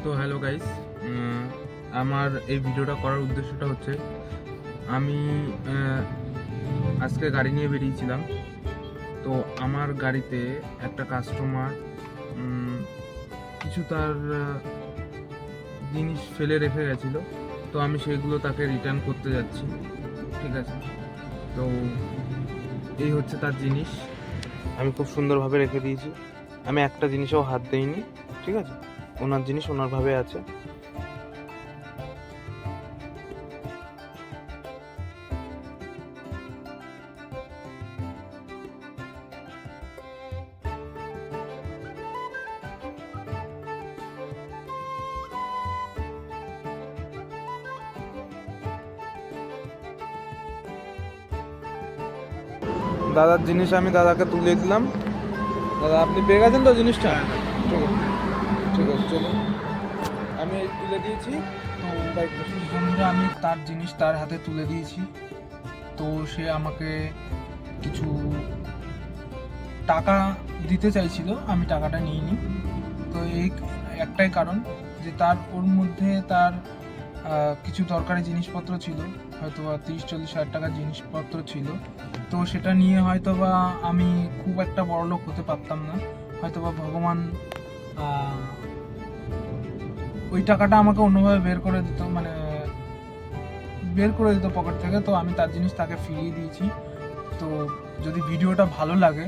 তো hello guys, আমার এই ভিডিওটা করার উদ্দেশ্যটা হচ্ছে আমি আজকে গাড়ি নিয়ে বেরিয়েছিলাম। তো আমার গাড়িতে একটা কাস্টমার কিছু তার জিনিস ফেলে রেখে গেছিলো। তো আমি সেগুলো তাকে রিটার্ন করতে যাচ্ছি, ঠিক আছে? তো এই হচ্ছে তার জিনিস, আমি খুব সুন্দরভাবে রেখে দিয়েছি। আমি একটা জিনিসেও হাত দেইনি, ঠিক আছে? ওনার জিনিস ওনারভাবে আছে। দাদার জিনিস আমি দাদাকে তুলে দিলাম। দাদা, আপনি পেয়ে গেছেন তো জিনিসটা? ঠিক আছে, ঠিক আছে, চলুন। আমি এই তুলে দিয়েছি। তো বন্ধুরা, আমি তার জিনিস তার হাতে তুলে দিয়েছি। তো সে আমাকে কিছু টাকা দিতে চাইছিল, আমি টাকাটা নিইনি। তো এই একটাই কারণ যে ওর মধ্যে তার কিছু দরকারি জিনিসপত্র ছিল, হয়তো বা 30-40 হাজার টাকার জিনিসপত্র ছিল। তো সেটা নিয়ে হয়তো বা আমি খুব একটা বড়লোক হতে পারতাম না, হয়তো বা ভগবান ওই টাকাটা আমাকে অন্যভাবে বের করে দিত পকেট থেকে। তো আমি তার জিনিস তাকে ফিরিয়ে দিয়েছি। তো যদি ভিডিওটা ভালো লাগে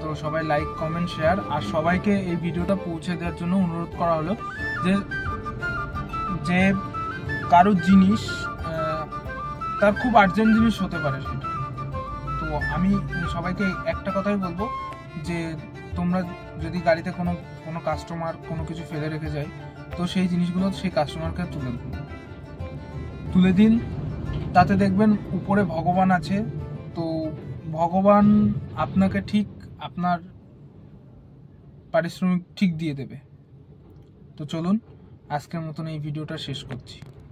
তো সবাই লাইক, কমেন্ট, শেয়ার, আর সবাইকে এই ভিডিওটা পৌঁছে দেওয়ার জন্য অনুরোধ করা হলো যে যে কারোর জিনিস তার খুব আর্জেন্ট জিনিস হতে পারে সেটা। তো আমি সবাইকে একটা কথাই বলবো যে তোমরা যদি গাড়িতে কোনো কাস্টমার কোনো কিছু ফেলে রেখে যায়, তো সেই জিনিসগুলো সেই কাস্টমারকে তুলে দিন। তাতে দেখবেন উপরে ভগবান আছে, তো ভগবান আপনাকে ঠিক আপনার পারিশ্রমিক ঠিক দিয়ে দেবে। তো চলুন, আজকের মতন এই ভিডিওটা শেষ করছি।